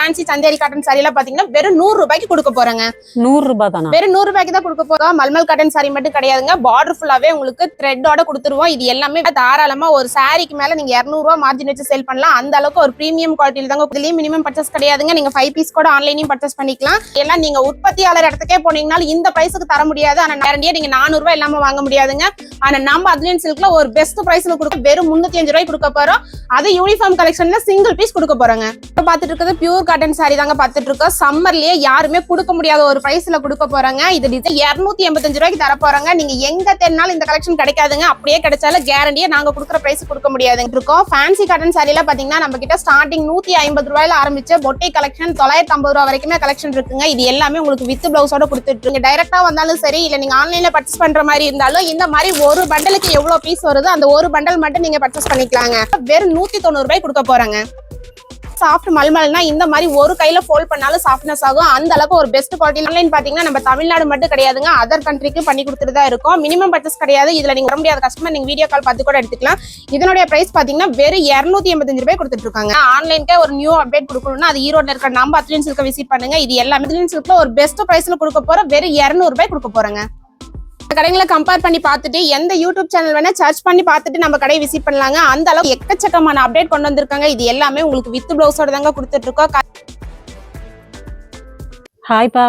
Fancy Chanderi cotton sorry எல்லாம் பாத்தீங்கன்னா வெறும் 100 ரூபாய்க்கு கொடுக்க போறாங்க. 100 ரூபாய் தானா? வெறும் 100 ரூபாய்க்கு தான் கொடுக்க போறோம். மல்மல் காட்டன் சாரி மட்டும் கிடையாதுங்க, பார்டர் ஃபுல்லாவே உங்களுக்கு த்ரெட்டோட கொடுத்துருவோம். இது எல்லாமே தாராளமா ஒரு சாரிக்கு மேல நீங்க 200 ரூபாய் மார்ஜின் வச்சு சேல் பண்ணலாம். அந்த அளவுக்கு ஒரு பிரீமியம் குவாலிட்டில தாங்க. இதுலயும் மினிமம் பர்ச்சேஸ் கிடையாதுங்க, நீங்க 5 பீஸ் கூட ஆன்லைன்லயும் பர்ச்சேஸ் பண்ணிக்கலாம். எல்லாம் நீங்க உற்பத்தியாளர் இடத்துக்கே போனீங்கன்னா இந்த பிரைஸ்க்கு தர முடியாது. ஆனா நேரடியா நீங்க 400 ரூபாய் இல்லாம வாங்க முடியாதுங்க. ஆனா நம்ம அத்லியன் சில்க்ல ஒரு பெஸ்ட் பிரைஸ்ல கொடுக்க வெறும் 305 ரூபாய் கொடுக்க போறோம். அது யூனிஃபார்ம் கலெக்ஷன்ல சிங்கிள் பீஸ் கொடுக்க போறாங்க. இப்ப பாத்துட்டு இருக்கிறது பியூர் காட்டன் சாரி தாங்க பாத்துட்டு இருக்கோம். சம்மர்லயே யாருமே கொடுக்க முடியாத ஒரு பிரைஸ்ல கொடுக்க போறாங்க. இது டிசைன் 285 ரூபாய்க்கு தர போறாங்க. நீங்க எங்க தேடினாலும் இந்த கலெக்ஷன் கிடைக்காதுங்க. அப்படியே கிடைச்சாலும் கேரண்டியா நாங்க கொடுக்குற பிரைஸ் கொடுக்க முடியாதுங்க இருக்கோம். ஃபேன்சி காட்டன் சாரில பாத்தீங்கன்னா நம்ம கிட்ட ஸ்டார்டிங் 150 ரூபாயில ஆரம்பிச்ச பொட்டை கலெக்ஷன் 950 ரூபாய் வரைக்குமே கலெக்ஷன் இருக்குங்க. இது எல்லாமே உங்களுக்கு வித் பிளவுஸோட கொடுத்துட்டு இருக்கு. டைரக்டா வந்தாலும் சரி, இல்ல நீங்க ஆன்லைன்ல பர்ச்சேஸ் பண்ற மாதிரி இருந்தாலும் இந்த மாதிரி ஒரு பண்டலுக்கு எவ்வளவு பீஸ் வருது அந்த ஒரு பண்டல் மட்டும் நீங்க பர்ச்சேஸ் பண்ணிக்கலாங்க. வெறும் 190 ரூபாய் கொடுக்க போறாங்க. சாஃப்ட் மல்மல்னா இந்த மாதிரி ஒரு கையில ஃபோல்ட் பண்ணாலும் சாஃப்ட்னஸ் ஆகும். அந்த அளவுக்கு ஒரு பெஸ்ட் குவாலிட்டி. ஆன்லைன் பாத்தீங்கன்னா நம்ம தமிழ்நாடு மட்டும் கிடையாதுங்க, அதர் கண்ட்ரிக்கு பண்ணி கொடுத்துட்டு தான் இருக்கும். மினிமம் பர்ச்சேஸ் கிடையாது. இதுல நீங்க வர முடியாத கஸ்டமர் நீங்க வீடியோ கால் பார்த்து கூட எடுத்துக்கலாம். இதனுடைய பிரைஸ் பாத்தீங்கன்னா வெறும் 285 ரூபாய் கொடுத்துட்டு இருக்காங்க. ஆன்லைனுக்கு ஒரு நியூ அப்டேட் கொடுக்கணும்னா அது ஈரோட்ல இருக்க நம்ம அத்லியன் சில்க் விசிட் பண்ணுங்க. இது எல்லாமே அத்லியன் சில்க்ல ஒரு பெஸ்ட் பிரைஸ்ல கொடுக்க போற வெறும் 200 ரூபாய் கொடுக்க போறாங்க. கடைகளை கம்பேர் பண்ணி பார்த்துட்டு எந்த யூடியூப் சேனல் வேணா சர்ச் பண்ணி பார்த்துட்டு நம்ம கடையை விசிட் பண்ணலாங்க. அந்த அளவுக்கு எக்கச்சக்கமான அப்டேட் கொண்டு வந்திருக்காங்க. இது எல்லாமே உங்களுக்கு வித் பிளவுஸோட தாங்க கொடுத்துட்டு இருக்கோம். ஹாய்ப்பா.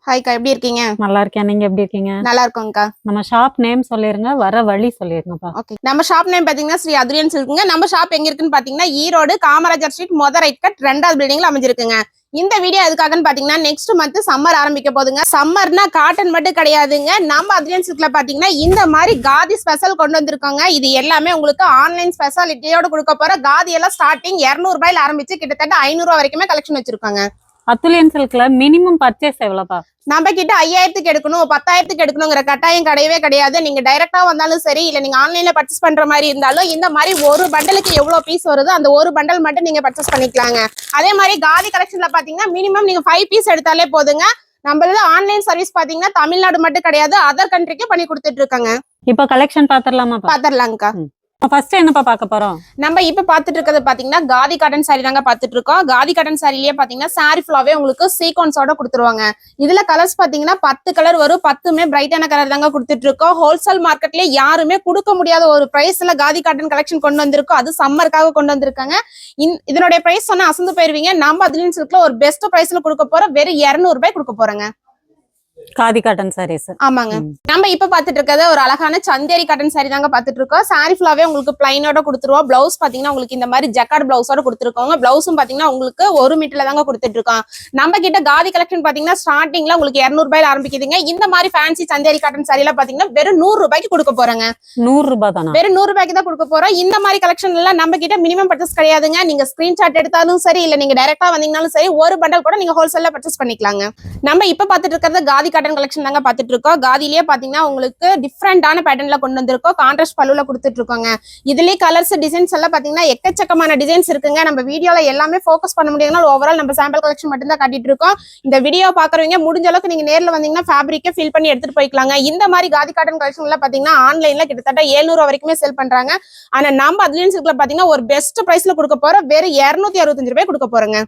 ஹாய்க்கா, எப்படி இருக்கீங்க? நல்லா இருக்கேன், நீங்க எப்படி இருக்கீங்க? நல்லா இருக்கோம்க்கா. நம்ம ஷாப் நேம் சொல்லிருங்க, வர வழி சொல்லிருங்கப்பா. ஓகே, நம்ம ஷாப் நேம் பாத்தீங்கன்னா ஸ்ரீ அத்லியன் சில்க்ங்க. நம்ம ஷாப் எங்க இருக்குன்னு பாத்தீங்கன்னா Erode Kamarajar street right cut 2வது பில்டிங்ல அமைஞ்சிருக்குங்க. இந்த வீடியோ எதுக்காகன்னு பாத்தீங்கன்னா நெக்ஸ்ட் மந்த் சம்மர் ஆரம்பிக்க போதுங்க. சம்மர்னா காட்டன் மட்டும் கிடையாதுங்க, நம்ம அத்லியன் சில்க்ல பாத்தீங்கன்னா இந்த மாதிரி காதி ஸ்பெஷல் கொண்டு வந்திருக்காங்க. இது எல்லாமே உங்களுக்கு ஆன்லைன் ஸ்பெஷாலிட்டியோட கொடுக்க போற காதி எல்லாம் ஸ்டார்டிங் 200 ரூபாயில ஆரம்பிச்சு கிட்டத்தட்ட 500 ரூபாய் வரைக்குமே கலெக்ஷன் வச்சிருக்காங்க. அத்லியன் சில்க்ல மினிமம் பர்ச்சேஸ் எவ்வளவுப்பா? நம்ம கிட்ட 5000க்கு எடுக்கணும் 10,000க்கு எடுக்கணுங்கிற கட்டாயம் கிடையவே கிடையாது. நீங்க டைரக்டா வந்தாலும் சரி, இல்ல நீங்க ஆன்லைன்ல பர்ச்சேஸ் பண்ற மாதிரி இருந்தாலும் இந்த மாதிரி ஒரு பண்டலுக்கு எவ்வளவு பீஸ் வருது அந்த ஒரு பண்டல் மட்டும் நீங்க பர்ச்சேஸ் பண்ணிக்கலாங்க. அதே மாதிரி காதி கலெக்ஷன்ல பாத்தீங்கன்னா மினிமம் நீங்க 5 பீஸ் எடுத்தாலே போதுங்க. நம்மளது ஆன்லைன் சர்வீஸ் பாத்தீங்கன்னா தமிழ்நாடு மட்டும் கிடையாது, அதர் கண்ட்ரிக்கு பண்ணி கொடுத்துட்டு இருக்காங்க. இப்ப கலெக்ஷன் பாத்திரலாமா? பாத்திரலாங்கக்கா. ஃபர்ஸ்ட் என்னப்பா பார்க்க போறோம்? நம்ம இப்ப பாத்துட்டு இருக்கிறது பாத்தீங்கன்னா காதி காட்டன் சாரி தாங்க பாத்துட்டு இருக்கோம். காதி காட்டன் சாரிலேயே பாத்தீங்கன்னா சாரி ஃபுல்லாவே உங்களுக்கு சீக்வன்ஸோட கொடுத்துருவாங்க. இதுல கலர்ஸ் பாத்தீங்கன்னா 10 கலர் வரும். 10மே பிரைட்டான கலர் தாங்க கொடுத்துட்டு இருக்கோம். ஹோல்சேல் மார்க்கெட்லயே யாருமே கொடுக்க முடியாத ஒரு பிரைஸ்ல காதி காட்டன் கலெக்ஷன் கொண்டு வந்திருக்கோம். அது சம்மருக்காக கொண்டு வந்திருக்காங்க. இதனுடைய பிரைஸ் சொன்னா அசந்து போயிருவீங்க. நம்ம அத்லியன் சில்க்ல ஒரு பெஸ்ட் பிரைஸ்ல கொடுக்க போற வெறும் 200 ரூபாய் கொடுக்க போறேங்க. காதி காட்டன் சாரீஸ். ஆமாங்க. நம்ம இப்ப பாத்துட்டு இருக்கிறது ஒரு அழகான சந்தேரி காட்டன் சாரி தாங்க பாத்துட்டு இருக்கோம். சாரி ஃபுல்லாவே உங்களுக்கு பிளைனோட கொடுத்துருவோம். பிளவுஸ் பாத்தீங்கன்னா உங்களுக்கு இந்த மாதிரி ஜக்கார்ட் பிளவுஸோட கொடுத்துருக்கோங்க. பிளவுஸும் பாத்தீங்கன்னா உங்களுக்கு 1 மீட்டர்ல தாங்க கொடுத்துட்டு இருக்கோம். நம்ம கிட்ட காதி கலெக்ஷன் பாத்தீங்கன்னா ஸ்டார்டிங்ல உங்களுக்கு 200 ரூபாயில ஆரம்பிக்குதுங்க. இந்த மாதிரி ஃபேன்சி சந்தேரி காட்டன் சாரி எல்லாம் பாத்தீங்கன்னா வெறும் 100 ரூபாய்க்கு கொடுக்க போறாங்க. 100 ரூபாய் தானா? வெறும் 100 ரூபாய்க்கு தான் கொடுக்க போறோம். இந்த மாதிரி கலெக்ஷன் எல்லாம் நம்ம கிட்ட மினிமம் பர்ச்சேஸ் கிடையாதுங்க. நீங்க ஸ்கிரீன்ஷாட் எடுத்தாலும் சரி, இல்ல நீங்க டைரக்டா வந்தீங்கனாலும் சரி, ஒரு பண்டல் கூட நீங்க ஹோல்சேல்ல பர்ச்சேஸ் பண்ணிக்கலாங்க. நம்ம இப்ப பாத்துட்டு இருக்கிறது காதி காட்டன் கலெக்ஷன் தாங்க பாத்துட்டு இருக்கோம். காதிலேயே பாத்தீங்கன்னா உங்களுக்கு டிஃப்ரெண்டான பேட்டர்ன்ல கொண்டு வந்திருக்கோம். கான்ட்ராஸ்ட் பல்லுல கொடுத்துட்டு இருக்கோங்க. இதுலயே கலர்ஸ் டிசைன்ஸ் எல்லாம் பாத்தீங்கன்னா எக்கச்சக்கமான டிசைன்ஸ் இருக்குங்க. நம்ம வீடியோல எல்லாமே ஃபோக்கஸ் பண்ண முடியாதுன்னா ஓவரால் நம்ம சாம்பிள் கலெக்ஷன் மட்டும் தான் காட்டிட்டு இருக்கோம். இந்த வீடியோ பாக்குறவங்க முடிஞ்ச அளவுக்கு நீங்க நேர்ல வந்தீங்கன்னா ஃபேப்ரிக்கை ஃபில் பண்ணி எடுத்துட்டு போய்க்கலாங்க. இந்த மாதிரி காதி காட்டன் கலெக்ஷன் எல்லாம் பாத்தீங்கன்னா ஆன்லைன்ல கிட்டத்தட்ட 700 ரூபாய் வரைக்குமே சேல் பண்றாங்க. ஆனா நம்ம அத்லியன் சில்க்ல பாத்தீங்கன்னா ஒரு பெஸ்ட் பிரைஸ்ல கொடுக்க போற வெறும் 265 ரூபாய் கொடுக்க போறோங்க.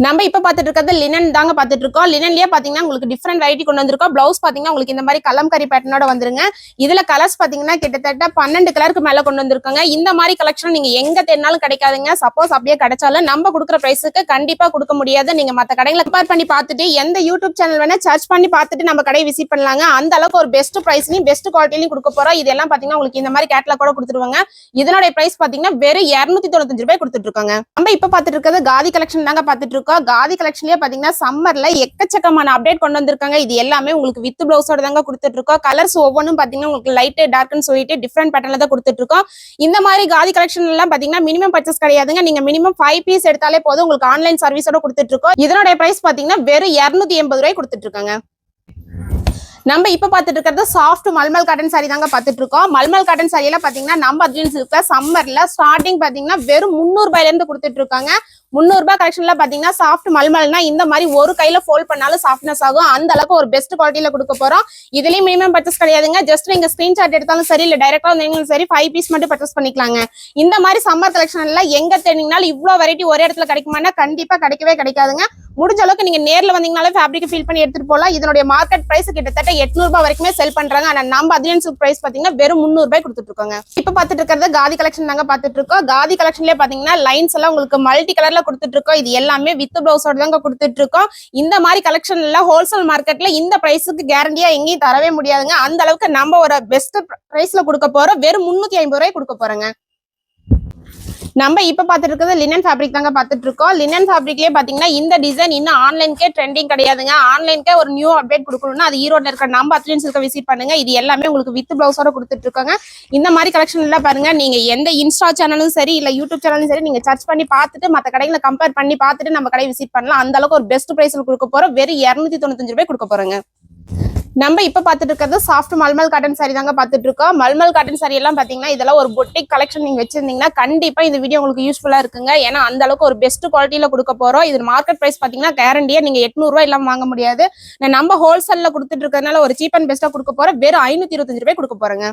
நம்ம இப்ப பாத்துட்டு இருக்கிறது லினன் தாங்க பாத்துட்டு இருக்கோம். லினன்லயே பாத்தீங்கன்னா உங்களுக்கு டிஃப்ரெண்ட் வெரைட்டி கொண்டு வந்திருக்கோம். பிளவுஸ் பாத்தீங்கன்னா உங்களுக்கு இந்த மாதிரி கலம்கரி பேட்டர்னோட வந்துருங்க. இதுல கலர்ஸ் பாத்தீங்கன்னா கிட்டத்தட்ட 12 கலருக்கு மேல கொண்டு வந்திருக்காங்க. இந்த மாதிரி கலெக்ஷன் நீங்க எங்க தேடினாலும் கிடைக்காதுங்க. சப்போஸ் அப்படியே கிடைச்சாலும் நம்ம கொடுக்குற பிரைஸுக்கு கண்டிப்பா கொடுக்க முடியாது. நீங்க மத்த கடைகளை கம்பேர் பண்ணி பார்த்துட்டு எந்த யூடியூப் சேனல் வேணா சர்ச் பண்ணி பார்த்துட்டு நம்ம கடையை விசிட் பண்ணலாங்க. அந்த அளவுக்கு ஒரு பெஸ்ட் பிரைஸ்லயும் பெஸ்ட் குவாலிட்டிலையும் கொடுக்க போறோம். இதெல்லாம் பாத்தீங்கன்னா உங்களுக்கு இந்த மாதிரி கேட்லாக் கூட கொடுத்துருவாங்க. இதனுடைய பிரைஸ் பாத்தீங்கன்னா வெறும் 295 ரூபாய் கொடுத்துட்டு இருக்காங்க. நம்ம இப்ப பாத்துட்டு இருக்கிறது காதி கலெக்ஷன் தாங்க பாத்துட்டு இருக்கோம். காதி கலெக்ஷன்லயே பாத்தீங்கன்னா சம்மர்ல எக்கச்சக்கமான அப்டேட் கொண்டு வந்திருக்காங்க. இது எல்லாமே உங்களுக்கு வித் பிளவுஸோட தாங்க கொடுத்துட்டு இருக்கோம். கலர்ஸ் ஒவ்வொன்றும் பாத்தீங்கன்னா உங்களுக்கு லைட் டார்க்னு சொல்லிட்டு டிஃப்ரெண்ட் பேட்டர்ன்ல தான் கொடுத்துட்டு இருக்கோம். இந்த மாதிரி காதி கலெக்ஷன் எல்லாம் பாத்தீங்கன்னா மினிமம் பர்ச்சேஸ் கிடையாதுங்க. நீங்க மினிமம் 5 பீஸ் எடுத்தாலே போதும். உங்களுக்கு ஆன்லைன் சர்வீஸோட கொடுத்துட்டு இருக்கோம். இதனுடைய பிரைஸ் பாத்தீங்கன்னா வெறும் 280 ரூபாய் கொடுத்துட்டு இருக்காங்க. நம்ம இப்ப பாத்துட்டு இருக்கிறது சாஃப்ட் மல்மல் காட்டன் சாரி தாங்க பாத்துட்டு இருக்கோம். மல்மல் காட்டன் சாரி எல்லாம் பாத்தீங்கன்னா நம்ம அத்லியன் சில்க்ல சம்மர்ல ஸ்டார்டிங் பாத்தீங்கன்னா வெறும் 300 ரூபாயில இருந்து கொடுத்துட்டு இருக்காங்க. ரூபாய் கலெக்ஷன்ல பாத்தீங்கன்னா சாஃப்ட் மல்மல்னா இந்த மாதிரி ஒரு கையில ஃபோல்ட் பண்ணாலும் சாஃப்ட்னஸ் ஆகும். அந்த அளவுக்கு ஒரு பெஸ்ட் குவாலிட்டியில கொடுக்க போறோம். இதுலயும் மினிமம் பர்ச்சேஸ் கிடையாதுங்க. ஜஸ்ட் நீங்க ஸ்கிரீன்ஷாட் எடுத்தாலும் சரி இல்ல டைரக்டா வந்தீங்களும் சரி 5 பீஸ் மட்டும் பர்ச்சேஸ் பண்ணிக்கலாங்க. இந்த மாதிரி சம்மர் கலெக்ஷன்ல எங்க தேடிங்கனாலும் இவ்வளவு வெரைட்டி ஒரே இடத்துல கிடைக்குமானா கண்டிப்பா கிடைக்கவே கிடைக்காதுங்க. முடிஞ்ச அளவுக்கு நீங்க நேர்ல வந்தீங்கனாலே ஃபேப்ரிக் ஃபீல் பண்ணி எடுத்துட்டு போலாம். இதனுடைய மார்க்கெட் பிரைஸ் கிட்டத்தட்ட 800 ரூபாய் வரைக்குமே செல் பண்றாங்க. ஆனா நம்ம அதியன் சில்க் பிரைஸ் பாத்தீங்கன்னா வெறும் 300 ரூபாய் கொடுத்துட்டு இருக்கோங்க. இப்ப பாத்துட்டு இருக்கிறது காதி கலெக்ஷன் தாங்க பாத்துட்டு இருக்கோம். காதி கலெக்ஷன்லயே பாத்தீங்கன்னா லைன்ஸ் எல்லாம் உங்களுக்கு மல்டி கலர்ல கொடுத்துட்டு இருக்கோம். இது எல்லாமே வித் பிளவுஸோட தாங்க கொடுத்துட்டு இருக்கோம். இந்த மாதிரி கலெக்ஷன் எல்லாம் ஹோல்சேல் மார்க்கெட்ல இந்த பிரைஸுக்கு கேரண்டியா எங்கேயும் தரவே முடியாதுங்க. அந்த அளவுக்கு நம்ம ஒரு பெஸ்ட் பிரைஸ்ல கொடுக்க போறோம். வெறும் 350 ரூபாய் கொடுக்க போறோங்க. நம்ம இப்ப பாத்துட்டு இருக்கிறது லினன் ஃபேப்ரிக் தாங்க பாத்துட்டு இருக்கோம். லினன் ஃபேப்ரிக்லயே பாத்தீங்கன்னா இந்த டிசைன் இன்னும் ஆன்லைன்கே ட்ரெண்டிங் கிடையாதுங்க. ஆன்லைன்கே ஒரு நியூ அப்டேட் கொடுக்கணும்னா அது ஈரோட்ல இருக்க நம்ம அத்லியன்ஸ் இருக்க விசிட் பண்ணுங்க. இது எல்லாமே உங்களுக்கு வித் பிளவுஸோட கொடுத்துட்டு இருக்காங்க. இந்த மாதிரி கலெக்ஷன் எல்லாம் பாருங்க, நீங்க எந்த இன்ஸ்டா சேனலும் சரி இல்ல யூடியூப் சேனலும் சரி நீங்க சர்ச் பண்ணி பார்த்துட்டு மத்த கடைகளை கம்பேர் பண்ணி பார்த்துட்டு நம்ம கடை விசிட் பண்ணலாம். அந்த அளவுக்கு ஒரு பெஸ்ட் பிரைஸ்ல கொடுக்க போறோம். வெறும் 295 ரூபாய் கொடுக்க போறோங்க. நம்ம இப்ப பாத்துட்டு இருக்கிறது சாஃப்ட் மல்மல் காட்டன் சாரி தாங்க பாத்துட்டு இருக்கோம். மல்மல் காட்டன் சாரி எல்லாம் பாத்தீங்கன்னா இதெல்லாம் ஒரு பொட்டிக் கலெக்ஷன் நீங்க வச்சிருந்தீங்கன்னா கண்டிப்பா இந்த வீடியோ உங்களுக்கு யூஸ்ஃபுல்லா இருக்குங்க. ஏன்னா அந்த அளவுக்கு ஒரு பெஸ்ட் குவாலிட்டியில கொடுக்க போறோம். இது மார்க்கெட் பிரைஸ் பாத்தீங்கன்னா கேரண்டியா நீங்க 800 ரூபாய் எல்லாம் வாங்க முடியாது. நம்ம ஹோல்சேல்ல கொடுத்துட்டு இருக்கிறதுனால ஒரு சீப் அண்ட் பெஸ்டா கொடுக்க போறோம். வெறும் 525 ரூபாய் கொடுக்க போறோங்க.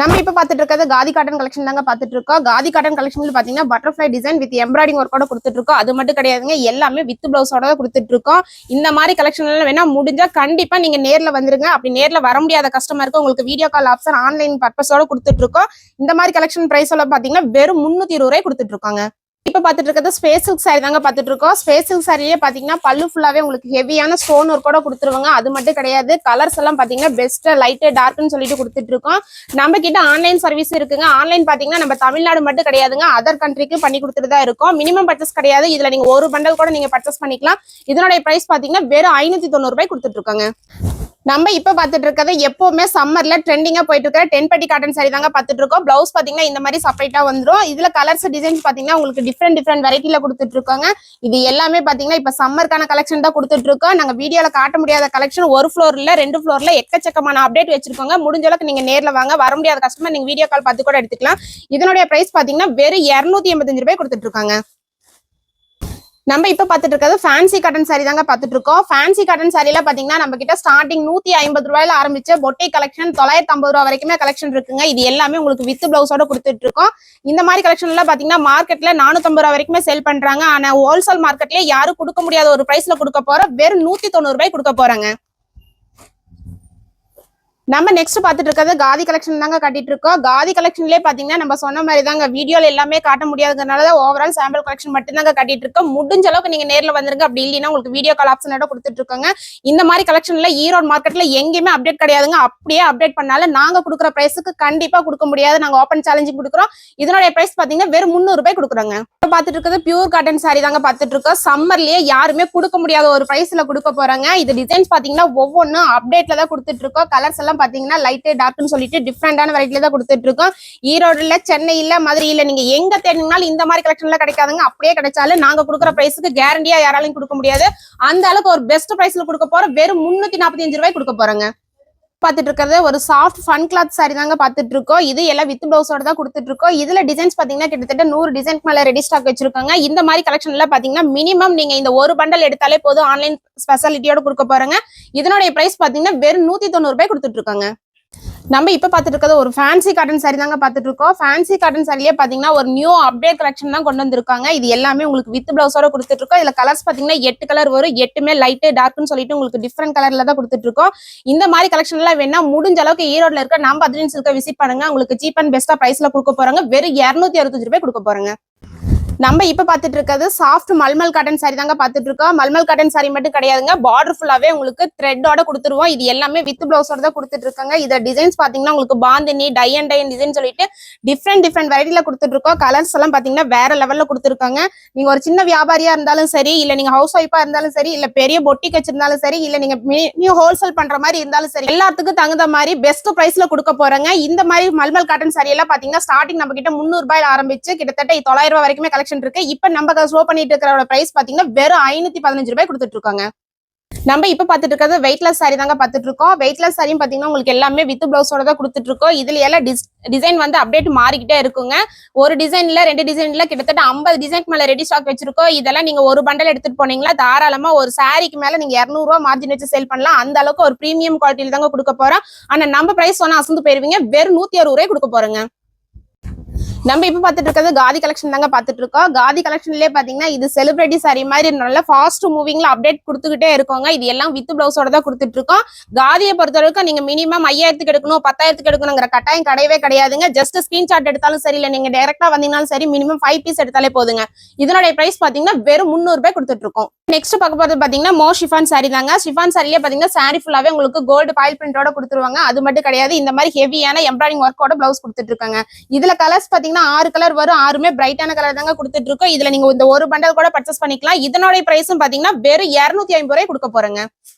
நம்ம இப்ப பாத்துட்டு இருக்கிறது காதி காட்டன் கலெக்ஷன் தாங்க பாத்துட்டு இருக்கோம். காதி காட்டன் கலெக்ஷன்ல பாத்தீங்கன்னா பட்டர்ஃபிளை டிசைன் வித் எம்ப்ராய்டிங் ஒர்க்கோட கொடுத்துட்டு இருக்கோம். அது மட்டும் கிடையாதுங்க, எல்லாமே வித் பிளவுஸோட தான் கொடுத்துட்டு இருக்கோம். இந்த மாதிரி கலெக்ஷன் எல்லாம் வேணா முடிஞ்சா கண்டிப்பா நீங்க நேர்ல வந்துருங்க. அப்படி நேர்ல வர முடியாத கஸ்டமருக்கு உங்களுக்கு வீடியோ கால் ஆப்ஷன் ஆன்லைன் பர்பஸோட கொடுத்துட்டு இருக்கோம். இந்த மாதிரி கலெக்ஷன் பிரைஸ் எல்லாம் பாத்தீங்கன்னா வெறும் 320 ரூபாய் கொடுத்துட்டு இருக்காங்க. இப்ப பாத்துட்டு இருக்கிறது ஸ்பேஸ் சில்க் சாரி தாங்க பாத்துட்டு இருக்கோம். ஸ்பேஸ் சில்க் சாரியே பாத்தீங்கன்னா பல்லு ஃபுல்லாவே உங்களுக்கு ஹெவியான ஸ்டோன் ஒர்க்கோட கொடுத்துருவாங்க. அது மட்டும் கிடையாது, கலர்ஸ் எல்லாம் பாத்தீங்கன்னா பெஸ்ட் லைட் டார்க்னு சொல்லிட்டு கொடுத்துட்டு இருக்கோம். நம்ம கிட்ட ஆன்லைன் சர்வீஸ் இருக்குங்க. ஆன்லைன் பாத்தீங்கன்னா நம்ம தமிழ்நாடு மட்டும் கிடையாதுங்க, அதர் கண்ட்ரிக்கு பண்ணி கொடுத்துட்டு தான் இருக்கும். மினிமம் பர்ச்சேஸ் கிடையாது. இதுல நீங்க ஒரு பண்டல் கூட நீங்க பர்ச்சேஸ் பண்ணிக்கலாம். இதனுடைய பிரைஸ் பாத்தீங்கன்னா வெறும் 590 ரூபாய் கொடுத்துட்டு இருக்காங்க. நம்ம இப்ப பாத்துட்டு இருக்கிறது எப்பவுமே சம்மர்ல ட்ரெண்டிங்கா போயிட்டு இருக்கிற 10 பட்டி காட்டன் சாரி தாங்க பாத்துட்டு இருக்கோம். பிளவுஸ் பாத்தீங்கன்னா இந்த மாதிரி செப்பரேட்டா வந்துரும். இதுல கலர்ஸ் டிசைன்ஸ் பாத்தீங்கன்னா உங்களுக்கு டிஃப்ரெண்ட் வெரைட்டில கொடுத்துட்டு இருக்காங்க. இது எல்லாமே பாத்தீங்கன்னா இப்ப சம்மருக்கான கலெக்ஷன் தான் கொடுத்துட்டு இருக்கோம். நாங்க வீடியோல காட்ட முடியாத கலெக்ஷன் ஒரு ஃப்ளோர்ல 2 ஃப்ளோர்ல எக்கச்சக்கமான அப்டேட் வச்சிருக்கோங்க. முடிஞ்ச அளவுக்கு நீங்க நேர்ல வாங்க. வர முடியாத கஸ்டமர் நீங்க வீடியோ கால் பார்த்து கூட எடுத்துக்கலாம். இதனுடைய பிரைஸ் பாத்தீங்கன்னா வெறும் 285 ரூபாய் கொடுத்துட்டு இருக்காங்க. நம்ம இப்ப பாத்துட்டு இருக்கிறது ஃபேன்சி காட்டன் சாரி தாங்க பாத்துட்டு இருக்கோம். ஃபேன்சி காட்டன் சாரில பாத்தீங்கன்னா நம்ம கிட்ட ஸ்டார்டிங் 150 ரூபாயில ஆரம்பிச்ச பொட்டை கலெக்ஷன் 950 ரூபாய் வரைக்குமே கலெக்ஷன் இருக்குங்க. இது எல்லாமே உங்களுக்கு வித் பிளவுஸோட கொடுத்துட்டு இருக்கோம். இந்த மாதிரி கலெக்ஷன் எல்லாம் பாத்தீங்கன்னா மார்க்கெட்ல 450 ரூபாய் வரைக்குமே சேல் பண்றாங்க. ஆனா ஹோல்சேல் மார்க்கெட்லயே யாரும் கொடுக்க முடியாத ஒரு பிரைஸ்ல கொடுக்க போறோம். வெறும் 190 ரூபாய் கொடுக்க போறாங்க. நம்ம நெக்ஸ்ட் பாத்துட்டு இருக்கிறது காதி கலெக்ஷன் தாங்க காட்டிட்டு இருக்கோம். காதி கலெக்ஷன்லயே பாத்தீங்கன்னா நம்ம சொன்ன மாதிரி தாங்க வீடியோல எல்லாமே காட்ட முடியாததுனால ஓவரால் சாம்பிள் கலெக்ஷன் மட்டும் தாங்க காட்டிட்டு இருக்கோம். முடிஞ்ச அளவுக்கு நீங்க நேர்ல வந்துருங்க. அப்படி இல்லைன்னா உங்களுக்கு வீடியோ கால் ஆப்ஷனோட கொடுத்துட்டு இருக்காங்க. இந்த மாதிரி கலெக்ஷன்ல ஈரோடு மார்க்கெட்ல எங்கேயுமே அப்டேட் கிடையாதுங்க. அப்படியே அப்டேட் பண்ணாலும் நாங்க கொடுக்குற பிரைஸுக்கு கண்டிப்பா கொடுக்க முடியாது. நாங்க ஓப்பன் சேலஞ்சிங் கொடுக்குறோம். இதனுடைய பிரைஸ் பாத்தீங்கன்னா வெறும் 300 ரூபாய் கொடுக்குறாங்க. பாத்துட்டு இருக்கிறது பியூர் காட்டன் சாரி தாங்க பாத்துட்டு இருக்கோம். சம்மர்லயே யாருமே கொடுக்க முடியாத ஒரு பிரைஸ்ல கொடுக்க போறாங்க. இது டிசைன்ஸ் பாத்தீங்கன்னா ஒவ்வொன்றும் அப்டேட்ல தான் கொடுத்துட்டு இருக்கோம். கலர்ஸ் எல்லாம் பாத்தீங்கன்னா லைட் டார்க்னு சொல்லிட்டு டிஃப்ரெண்டான வெரைட்டில தான் கொடுத்துட்டு இருக்கோம். ஈரோடுல, சென்னையில, மதுரையில நீங்க எங்க தேடினாலும் இந்த மாதிரி கலெக்ஷன்ல கிடைக்காதுங்க. அப்படியே கிடைச்சாலும் நாங்க கொடுக்குற பிரைஸுக்கு கேரண்டியா யாராலையும் கொடுக்க முடியாது. அந்த அளவுக்கு ஒரு பெஸ்ட் பிரைஸ்ல கொடுக்க போறோம். வெறும் 345 ரூபாய் கொடுக்க போறாங்க. பாத்துட்டு இருக்கிறது ஒரு சாஃப்ட் ஃபன் கிளாத் சாரி தாங்க பாத்துட்டு இருக்கோம். இது எல்லாம் வித் பிளவுஸோட தான் கொடுத்துட்டு இருக்கோம். இதுல டிசைன்ஸ் பாத்தீங்கன்னா கிட்டத்தட்ட 100 டிசைன் மேல ரெடி ஸ்டாக் வச்சிருக்காங்க. இந்த மாதிரி கலெக்ஷன் எல்லாம் பாத்தீங்கன்னா மினிமம் நீங்க இந்த ஒரு பண்டல் எடுத்தாலே போதும். ஆன்லைன் ஸ்பெஷாலிட்டியோட கொடுக்க போறாங்க. இதனுடைய பிரைஸ் பாத்தீங்கன்னா வெறும் 190 ரூபாய் கொடுத்துட்டு இருக்காங்க. நம்ம இப்ப பாத்துட்டு இருக்கிறது ஒரு ஃபேன்சி காட்டன் சாரி தாங்க பாத்துட்டு இருக்கோம். ஃபேன்சி காட்டன் சாரிலேயே பாத்தீங்கன்னா ஒரு நியூ அப்டேட் கலெக்ஷன் தான் கொண்டு வந்திருக்காங்க. இது எல்லாமே உங்களுக்கு வித் பிளவுஸோட கொடுத்துட்டு இருக்கோம். இதுல கலர்ஸ் பாத்தீங்கன்னா 8 கலர் வரும். 8மே லைட் டார்க்னு சொல்லிட்டு உங்களுக்கு டிஃப்ரெண்ட் கலர்ல தான் கொடுத்துட்டு இருக்கோம். இந்த மாதிரி கலெக்ஷன் எல்லாம் வேணா முடிஞ்ச அளவுக்கு ஈரோட்ல இருக்க நம்ம அத்லியன்ஸ் இருக்க விசிட் பண்ணுங்க. உங்களுக்கு சீப் அண்ட் பெஸ்டா பிரைஸ்ல கொடுக்க போறாங்க. வெறும் 265 ரூபாய் கொடுக்க போறாங்க. நம்ம இப்ப பாத்துட்டு இருக்கிறது சாஃப்ட் மல்மல் காட்டன் சாரி தாங்க பாத்துட்டு இருக்கோம். மல்மல் காட்டன் சாரி மட்டும் கிடையாதுங்க, பார்டர் ஃபுல்லாவே உங்களுக்கு த்ரெட்டோட கொடுத்துருவோம். இது எல்லாமே வித் பிளவுஸோட தான் கொடுத்துட்டு இருக்காங்க. இத டிசைன்ஸ் பாத்தீங்கன்னா உங்களுக்கு பாந்தினி, டை அண்ட் டிசைன் சொல்லிட்டு டிஃப்ரெண்ட் வெரைட்டில கொடுத்துட்டு இருக்கோம். கலர்ஸ் எல்லாம் பாத்தீங்கன்னா வேற லெவல்ல கொடுத்துருக்காங்க. நீங்க ஒரு சின்ன வியாபாரியா இருந்தாலும் சரி, இல்ல நீங்க ஹவுஸ் ஒய்ஃபா இருந்தாலும் சரி, இல்ல பெரிய பொட்டிக் வச்சிருந்தாலும் சரி, இல்ல நீங்க ஹோல்சேல் பண்ற மாதிரி இருந்தாலும் சரி, எல்லாத்துக்கும் தகுந்த மாதிரி பெஸ்ட் பிரைஸ்ல கொடுக்க போறாங்க. இந்த மாதிரி மல்மல் காட்டன் சாரி எல்லாம் பாத்தீங்கன்னா ஸ்டார்டிங் நம்ம கிட்ட 300 ரூபாயில ஆரம்பிச்சு கிட்டத்தட்ட 900 ரூபாய் வரைக்குமே கலெக்ஷன் இருக்கு. இப்ப நம்ம ஷோ பண்ணிட்டு இருக்கிற பிரைஸ் பாத்தீங்கன்னா வெறும் 515 ரூபாய் கொடுத்துட்டு இருக்காங்க. நம்ம இப்ப பாத்துட்டு இருக்கிறது வெயிட்லெஸ் சாரி தாங்க பாத்துட்டு இருக்கோம். வெயிட்லெஸ் சாரியும் பாத்தீங்கன்னா உங்களுக்கு எல்லாமே வித் பிளவுஸோட தான் கொடுத்துட்டு இருக்கோம். இதுல எல்லாம் டிசைன் வந்து அப்டேட் மாறிக்கிட்டே இருக்குங்க. ஒரு டிசைன்ல 2 டிசைன்ல கிட்டத்தட்ட 50 டிசைனுக்கு மேல ரெடி ஸ்டாக் வச்சிருக்கோம். இதெல்லாம் நீங்க ஒரு பண்டல் எடுத்துட்டு போனீங்களா தாராளமா ஒரு சாரிக்கு மேல நீங்க 200 ரூபாய் மார்ஜின் வச்சு சேல் பண்ணலாம். அந்த அளவுக்கு ஒரு பிரீமியம் குவாலிட்டியில தாங்க கொடுக்க போறோம். ஆனா நம்ம பிரைஸ் சொன்னா அசந்து போயிருவீங்க. வெறும் 160 ரூபாய் கொடுக்க போறோங்க. நம்ம இப்ப பாத்துட்டு இருக்கிறது காதி கலெக்ஷன் தாங்க பாத்துட்டு இருக்கோம். காதி கலெக்ஷன்லயே பாத்தீங்கன்னா இது செலிபிரிட்டி சாரி மாதிரி நல்ல ஃபாஸ்ட் மூவிங்ல அப்டேட் கொடுத்துக்கிட்டே இருக்கோங்க. இது எல்லாம் வித் பிளவுஸோட தான் கொடுத்துட்டு இருக்கோம். காதியை பொறுத்தளவுக்கு நீங்க மினிமம் 5000க்கு எடுக்கணும் 10,000க்கு எடுக்கணுங்கிற கட்டாயம் கிடையவே கிடையாதுங்க. ஜஸ்ட் ஸ்கிரீன்ஷாட் எடுத்தாலும் சரி, இல்ல நீங்க டைரக்டா வந்தீங்கன்னாலும் சரி, மினிமம் 5 பீஸ் எடுத்தாலே போதுங்க. இதனுடைய பிரைஸ் பாத்தீங்கன்னா வெறும் 300 ரூபாய் கொடுத்துட்டு இருக்கோம். நெக்ஸ்ட் பார்க்க போறது பாத்தீங்கன்னா மோ ஷிஃபான் சாரி தாங்க. ஷிஃபான் சாரியே பாத்தீங்கன்னா சாரி ஃபுல்லாவே உங்களுக்கு கோல்டு பாயில் பிரிண்டோட கொடுத்துருவாங்க. அது மட்டும் கிடையாது, இந்த மாதிரி ஹெவியான எம்ப்ராய்டிங் ஒர்க்கோட பிளவுஸ் கொடுத்துட்டு இருக்காங்க. இதுல கலர்ஸ் பாத்தீங்கன்னா 6 கலர் வரும். 6மே பிரைட்டான கலர் தாங்க கொடுத்துட்டு இருக்கோம். இதுல நீங்க இந்த ஒரு பண்டல் கூட பர்ச்சேஸ் பண்ணிக்கலாம். இதனுடைய பிரைஸும் பாத்தீங்கன்னா வெறும் 250 ரூபாய் கொடுக்க போறேங்க.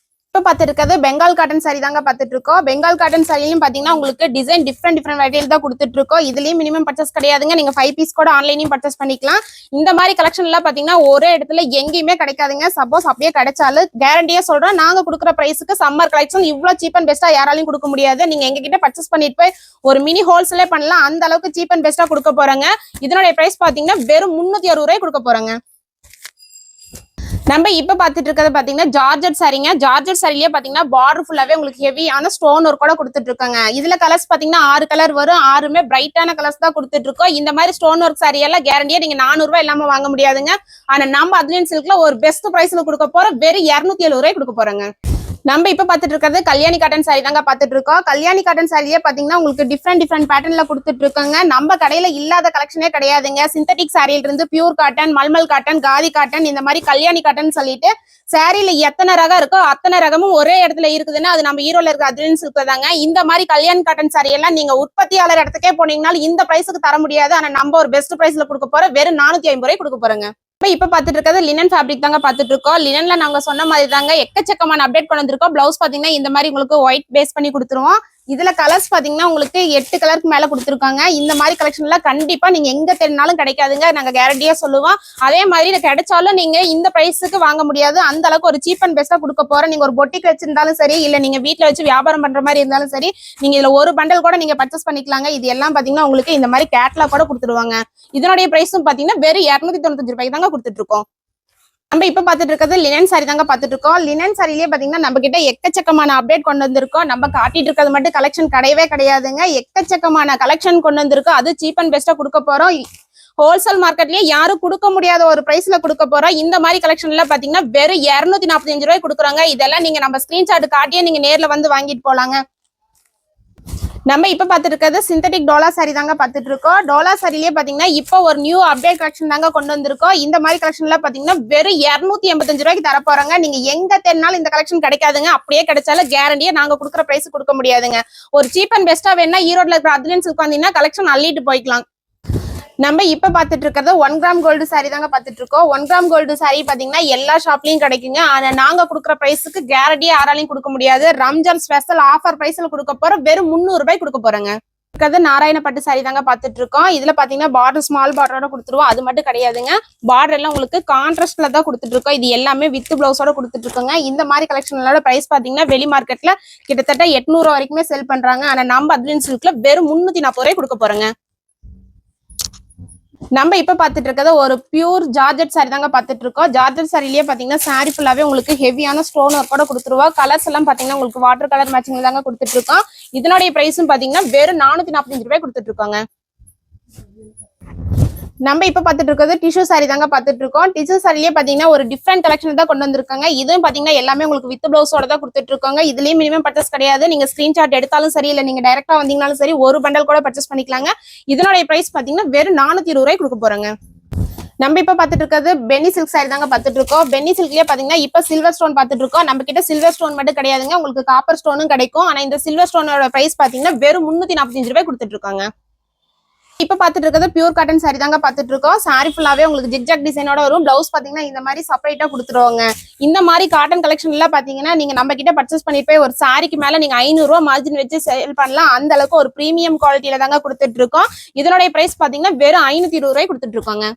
இப்ப பாத்துட்டு இருக்கிறது பெங்கால் காட்டன் சாரி தாங்க பாத்துட்டு இருக்கோம். பெங்கால் காட்டன் சாரியும் பாத்தீங்கன்னா உங்களுக்கு டிசைன் டிஃப்ரெண்ட் வெரைட்டில தான் கொடுத்துட்டு இருக்கோம். இதுலயும் மினிமம் பர்ச்சேஸ் கிடையாதுங்க. நீங்க 5 பீஸ் கூட ஆன்லைனையும் பர்ச்சேஸ் பண்ணிக்கலாம். இந்த மாதிரி கலெக்ஷன் எல்லாம் பாத்தீங்கன்னா ஒரே இடத்துல எங்கேயுமே கிடைக்காதுங்க. சப்போஸ் அப்படியே கிடைச்சாலும் கேரண்டியா சொல்றோம், நாங்க கொடுக்குற பிரைஸுக்கு சம்மர் கலெக்ஷன் இவ்வளவு சீப் அண்ட் பெஸ்டா யாராலையும் கொடுக்க முடியாது. நீங்க எங்க கிட்ட பர்ச்சேஸ் பண்ணிட்டு போய் ஒரு மினி ஹோல்சேலே பண்ணலாம். அந்த அளவுக்கு சீப் அண்ட் பெஸ்டா கொடுக்க போறாங்க. இதனுடைய பிரைஸ் பாத்தீங்கன்னா வெறும் 360 ரூபாய் கொடுக்க போறாங்க. நம்ம இப்ப பாத்துட்டு இருக்கிறது பாத்தீங்கன்னா ஜார்ஜெட் சாரிங்க. ஜார்ஜெட் சாரிலேயே பாத்தீங்கன்னா பார்டர் ஃபுல்லாவே உங்களுக்கு ஹெவியான ஸ்டோன் ஒர்க் கூட கொடுத்துட்டு இருக்காங்க. இதுல கலர்ஸ் பாத்தீங்கன்னா 6 கலர் வரும். 6மே பிரைட்டான கலர்ஸ் தான் கொடுத்துட்டு இருக்கோம். இந்த மாதிரி ஸ்டோன் ஒர்க் சாரி எல்லாம் கேரண்டியா நீங்க 400 ரூபாய் இல்லாம வாங்க முடியாதுங்க. ஆனா நம்ம அத்லியன் சில்க்ல ஒரு பெஸ்ட் பிரைஸ்ல கொடுக்க போறோம். வெறும் 270 ரூபாய் கொடுக்க போறோங்க. நம்ம இப்ப பாத்துட்டு இருக்கிறது கல்யாணி காட்டன் சாரி தாங்க பாத்துட்டு இருக்கோம். கல்யாணி காட்டன் சாரியே பாத்தீங்கன்னா உங்களுக்கு டிஃப்ரெண்ட் பேட்டர்ன்ல கொடுத்துட்டு இருக்காங்க. நம்ம கடையில இல்லாத கலெக்ஷனே கிடையாதுங்க. சிந்தட்டிக் சாரியில இருந்து pure cotton, mulmul cotton, khadi cotton, இந்த மாதிரி கல்யாணி காட்டன் சொல்லிட்டு சாரியில எத்தனை ரகம் இருக்கோ அத்தனை ரகமும் ஒரே இடத்துல இருக்குதுன்னா அது நம்ம ஈரோல இருக்க அத்லியன் சில்க் தாங்க. இந்த மாதிரி கல்யாணி காட்டன் சாரி எல்லாம் நீங்க உற்பத்தியாளர் இடத்துக்கே போனீங்கன்னாலும் இந்த பிரைஸுக்கு தர முடியாது. ஆனா நம்ம ஒரு பெஸ்ட் பிரைஸ்ல கொடுக்க போறோம். வெறும் 450 ரூபாய் கொடுக்க போறோங்க. இப்ப பாத்துட்டு இருக்கிறது லினன் ஃபேப்ரிக் தாங்க பாத்துட்டு இருக்கோம். லினன்ல நாங்க சொன்ன மாதிரி தாங்க எக்கச்சக்கமான அப்டேட் கொண்டு வந்திருக்கோம். பிளவுஸ் பாத்தீங்கன்னா இந்த மாதிரி உங்களுக்கு ஒயிட் பேஸ் பண்ணி கொடுத்துருவோம். இதுல கலர்ஸ் பாத்தீங்கன்னா உங்களுக்கு 8 கலருக்கு மேல கொடுத்துருக்காங்க. இந்த மாதிரி கலெக்ஷன் எல்லாம் கண்டிப்பா நீங்க எங்க தேடினாலும் கிடைக்காதுங்க. நாங்க கேரண்டியா சொல்லுவோம். அதே மாதிரி கிடைச்சாலும் நீங்க இந்த பிரைஸுக்கு வாங்க முடியாது. அந்த அளவுக்கு ஒரு சீப் அண்ட் பெஸ்டா கொடுக்க போறோம். நீங்க ஒரு பொட்டிக் வச்சிருந்தாலும் சரி, இல்ல நீங்க வீட்டுல வச்சு வியாபாரம் பண்ற மாதிரி இருந்தாலும் சரி, நீங்க இதுல ஒரு பண்டல் கூட நீங்க பர்ச்சேஸ் பண்ணிக்கலாங்க. இது எல்லாம் பாத்தீங்கன்னா உங்களுக்கு இந்த மாதிரி கேட்லாக் கூட கொடுத்துருவாங்க. இதனுடைய பிரைஸும் பாத்தீங்கன்னா வெறும் 295 ரூபாய்க்கு தாங்க கொடுத்துட்டு இருக்கோம். நம்ம இப்ப பாத்துட்டு இருக்கிறது லினன் சாரி தாங்க பாத்துட்டு இருக்கோம். லினன் சாரிலேயே பாத்தீங்கன்னா நம்ம கிட்ட எக்கச்சக்கமான அப்டேட் கொண்டு வந்திருக்கோம். நம்ம காட்டிட்டு இருக்கிறது மட்டும் கலெக்ஷன் கிடையவே கிடையாதுங்க. எக்கச்சக்கமான கலெக்ஷன் கொண்டு வந்திருக்கோம். அது சீப் அண்ட் பெஸ்டா கொடுக்க போறோம். ஹோல்சேல் மார்க்கெட்லயே யாரும் கொடுக்க முடியாத ஒரு பிரைஸ்ல கொடுக்க போறோம். இந்த மாதிரி கலெக்ஷன்ல பாத்தீங்கன்னா வெறும் 245 ரூபாய் கொடுக்குறாங்க. இதெல்லாம் நீங்க நம்ம ஸ்கிரீன்ஷாட் காட்டியே நீங்க நேர்ல வந்து வாங்கிட்டு போலாங்க. நம்ம இப்ப பாத்துட்டு இருக்கிறது சிந்தட்டிக் டோலா சாரி தாங்க பாத்துட்டு இருக்கோம். டோலா சாரிலேயே பாத்தீங்கன்னா இப்ப ஒரு நியூ அப்டேட் கலெக்ஷன் தாங்க கொண்டு வந்திருக்கோம். இந்த மாதிரி கலெக்ஷன் எல்லாம் பாத்தீங்கன்னா வெறும் 285 ரூபாய்க்கு தர போறாங்க. நீங்க எங்க தேடினாலும் இந்த கலெக்ஷன் கிடைக்காதுங்க. அப்படியே கிடைச்சாலும் கேரண்டியா நாங்க கொடுக்குற பிரைஸ் கொடுக்க முடியாதுங்க. ஒரு சீப் அண்ட் பெஸ்டா வேணா ஈரோட்ல இருக்கிற அத்லியன் சில்க் வந்தீங்கன்னா கலெக்ஷன் அள்ளிட்டு போய்க்கலாம். நம்ம இப்ப பாத்துட்டு இருக்கிறது 1 கிராம் கோல்டு சாரி தாங்க பாத்துட்டு இருக்கோம். 1 கிராம் கோல்டு சாரி பாத்தீங்கன்னா எல்லா ஷாப்லயும் கிடைக்குங்க. ஆனா நாங்க கொடுக்குற பிரைஸுக்கு கேரண்டியா யாராலையும் கொடுக்க முடியாது. ரம்ஜான் ஸ்பெஷல் ஆஃபர் பிரைஸ்ல கொடுக்க போறோம். வெறும் 300 ரூபாய் கொடுக்க போறேங்க. நாராயண பட்டு சாரி தாங்க பாத்துட்டு இருக்கோம். இதுல பாத்தீங்கன்னா பார்டர் ஸ்மால் பார்டரோட கொடுத்துருவோம். அது மட்டும் கிடையாதுங்க, பார்டர் எல்லாம் உங்களுக்கு கான்ட்ராஸ்ட்ல தான் கொடுத்துட்டு இருக்கோம். இது எல்லாமே வித் பிளவுஸோட கொடுத்துட்டு இருக்கோங்க. இந்த மாதிரி கலெக்ஷனோட பிரைஸ் பாத்தீங்கன்னா வெளி மார்க்கெட்ல கிட்டத்தட்ட 800 வரைக்குமே செல் பண்றாங்க. ஆனா நம்ம அத்லியன் சில்க்ல வெறும் 340 ரூபாய் கொடுக்க போறோங்க. நம்ம இப்ப பாத்துட்டு இருக்கிறது ஒரு பியூர் ஜார்ஜெட் சாரி தாங்க பாத்துட்டு இருக்கோம். ஜார்ஜெட் சாரிலேயே பாத்தீங்கன்னா சாரி ஃபுல்லாவே உங்களுக்கு ஹெவியான ஸ்டோன் ஒர்க்கோட கொடுத்துருவோம். கலர்ஸ் எல்லாம் பாத்தீங்கன்னா உங்களுக்கு வாட்டர் கலர் மேட்சிங்ல தாங்க கொடுத்துட்டு இருக்கோம். இதனுடைய பிரைஸும் பாத்தீங்கன்னா வெறும் 445 ரூபாய் கொடுத்துட்டு இருக்காங்க. நம்ம இப்ப பாத்துட்டு இருக்கிறது டிஷ்யூ சாரி தாங்க பாத்துட்டு இருக்கோம். டிஷ்யூ சாரிலேயே பாத்தீங்கன்னா ஒரு டிஃப்ரெண்ட் கலெக்ஷன் தான் கொண்டு வந்திருக்காங்க. இதுவும் பாத்தீங்கன்னா எல்லாமே உங்களுக்கு வித் பிளவுஸோட தான் கொடுத்துட்டு இருக்காங்க. இதுலயும் மினிமம் பர்ச்சேஸ் கிடையாது. நீங்க ஸ்கிரீன்ஷாட் எடுத்தாலும் சரி, இல்ல நீங்க டைரக்டா வந்தீங்கனாலும் சரி, ஒரு பண்டல் கூட பர்ச்சேஸ் பண்ணிக்கலாங்க. இதனுடைய பிரைஸ் பாத்தீங்கன்னா வெறும் 420 ரூபாய் கொடுக்க போறாங்க. நம்ம இப்ப பாத்துட்டு இருக்கிறது பென்னி சில்க் சாரி தாங்க பாத்துட்டு இருக்கோம். பென்னி சில்க்லயே பாத்தீங்கன்னா இப்ப சில்வர் ஸ்டோன் பாத்துட்டு இருக்கோம். நம்ம கிட்ட சில்வர் ஸ்டோன் மட்டும் கிடையாதுங்க, உங்களுக்கு காப்பர் ஸ்டோனும் கிடைக்கும். ஆனா இந்த சில்வர் ஸ்டோனோட பிரைஸ் பாத்தீங்கன்னா வெறும் 345 ரூபாய் கொடுத்துட்டு இருக்காங்க. இப்ப பாத்துட்டு இருக்கிறது பியூர் காட்டன் சாரி தாங்க பாத்துட்டு இருக்கோம். சாரி ஃபுல்லாவே உங்களுக்கு ஜிக்ஜாக் டிசைனோட வரும். பிளவுஸ் பாத்தீங்கன்னா இந்த மாதிரி செப்பரேட்டா கொடுத்துருவாங்க. இந்த மாதிரி காட்டன் கலெக்ஷன் எல்லாம் பாத்தீங்கன்னா நீங்க நம்ம கிட்ட பர்ச்சேஸ் பண்ணிட்டு போய் ஒரு சாரிக்கு மேல நீங்க 500 ரூபாய் மார்ஜின் வச்சு சேல் பண்ணலாம். அந்த அளவுக்கு ஒரு பிரீமியம் குவாலிட்டியில தாங்க கொடுத்துட்டு இருக்கோம். இதனுடைய பிரைஸ் பாத்தீங்கன்னா வெறும் 520 ரூபாய் கொடுத்துட்டு இருக்காங்க.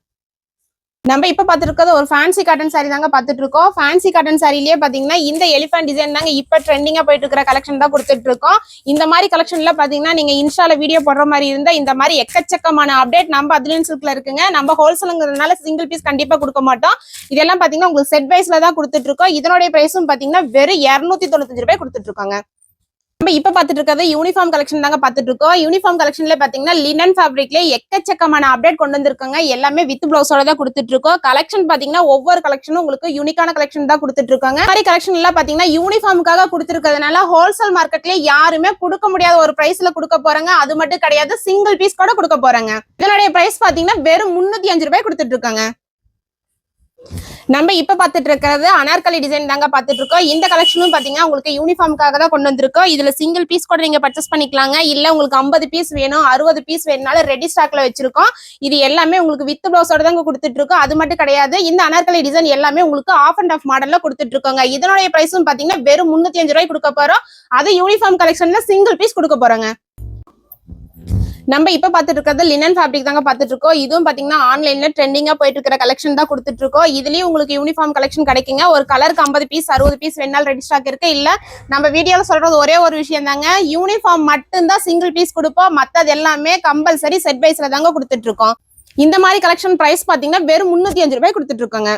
நம்ம இப்ப பாத்துட்டு இருக்கிறது ஒரு ஃபேன்சி காட்டன் saree தாங்க பாத்துட்டு இருக்கோம். ஃபேன்சி காட்டன் சாரிலேயே பாத்தீங்கன்னா இந்த எலிஃபண்ட் டிசைன் தாங்க இப்ப ட்ரெண்டிங்கா போயிட்டு இருக்கிற கலெக்ஷன் தான் கொடுத்துட்டு இருக்கோம். இந்த மாதிரி கலெக்ஷன்ல பாத்தீங்கன்னா நீங்க இன்ஸ்டால வீடியோ போடுற மாதிரி இருந்தா இந்த மாதிரி எக்கச்சக்கமான அப்டேட் நம்ம அதுலயும் சில்க்ல இருக்குங்க. நம்ம ஹோல்சேலுங்கிறதுனால சிங்கிள் பீஸ் கண்டிப்பா கொடுக்க மாட்டோம். இதெல்லாம் பாத்தீங்கன்னா உங்களுக்கு செட் வைஸ்ல தான் கொடுத்துட்டு இருக்கோம். இதனுடைய பிரைஸும் பாத்தீங்கன்னா வெறும் 295 ரூபாய் கொடுத்துட்டு இருக்காங்க. நம்ம இப்ப பாத்துட்டு இருக்கிறது யூனிஃபார்ம் கலெக்ஷன் தாங்க பாத்துட்டு இருக்கோம். யூனிஃபார்ம் கலெக்ஷன்ல பாத்தீங்கன்னா லினன் ஃபேப்ரிக்ல எக்கச்சக்கமான அப்டேட் கொண்டு வந்திருக்காங்க. எல்லாமே வித் பிளவுஸோட தான் கொடுத்துட்டு இருக்கோம். கலெக்ஷன் பாத்தீங்கன்னா ஒவ்வொரு கலெக்ஷனும் உங்களுக்கு யூனிக்கான கலெக்ஷன் தான் கொடுத்துட்டு இருக்காங்க. இந்த மாதிரி கலெக்ஷன் எல்லாம் பாத்தீங்கன்னா யூனிஃபார்முக்காக கொடுத்துருக்கிறதுனால ஹோல்சேல் மார்க்கெட்ல யாருமே கொடுக்க முடியாத ஒரு பிரைஸ்ல கொடுக்க போறாங்க. அது மட்டும் கிடையாது, சிங்கிள் பீஸ் கூட கொடுக்க போறாங்க. இதனுடைய பிரைஸ் பாத்தீங்கன்னா வெறும் 305 ரூபாய் கொடுத்துட்டு இருக்காங்க. நம்ம இப்ப பாத்துட்டு இருக்கிறது அனார்கலி டிசைன் தாங்க பாத்துட்டு இருக்கோம். இந்த கலெக்ஷனும் பாத்தீங்கன்னா உங்களுக்கு யூனிஃபார்முக்காக தான் கொண்டு வந்திருக்கோம். இதுல சிங்கிள் பீஸ் கூட நீங்க பர்ச்சேஸ் பண்ணிக்கலாங்க. இல்ல உங்களுக்கு 50 பீஸ் வேணும், 60 பீஸ் வேணும்னாலும் ரெடி ஸ்டாக்ல வச்சிருக்கோம். இது எல்லாமே உங்களுக்கு வித் பிளவுஸோட தாங்க கொடுத்துட்டு இருக்கோம். அது மட்டும் கிடையாது, இந்த அனார்கலி டிசைன் எல்லாமே உங்களுக்கு ஆஃப் அண்ட் ஆஃப் மாடல்ல கொடுத்துட்டு இருக்கோங்க. இதனுடைய பிரைஸும் பாத்தீங்கன்னா வெறும் 305 ரூபாய் கொடுக்க போறோம். அது யூனிஃபார்ம் கலெக்ஷன்ல சிங்கிள் பீஸ் கொடுக்க போறோங்க. நம்ம இப்ப பாத்துட்டு இருக்கிறது லினன் ஃபேப்ரிக் தாங்க பாத்துட்டு இருக்கோம். இதுவும் பாத்தீங்கன்னா ஆன்லைன்ல ட்ரெண்டிங்கா போயிட்டு இருக்கிற கலெக்ஷன் தான் கொடுத்துட்டு இருக்கோம். இதுலயும் உங்களுக்கு யூனிஃபார்ம் கலெக்ஷன் கிடைக்குங்க. ஒரு கலருக்கு 50 பீஸ் 60 பீஸ் வேணாலும் ரெடி ஸ்டாக் இருக்கு. இல்ல நம்ம வீடியோல சொல்றது ஒரே ஒரு விஷயம் தாங்க, யூனிஃபார்ம் மட்டும் தான் சிங்கிள் பீஸ் கொடுப்போம். மத்தது எல்லாமே கம்பல்சரி செட் வைஸ்ல தாங்க கொடுத்துட்டு இருக்கோம். இந்த மாதிரி கலெக்ஷன் பிரைஸ் பாத்தீங்கன்னா வெறும் 305 ரூபாய் கொடுத்துட்டு இருக்கோங்க.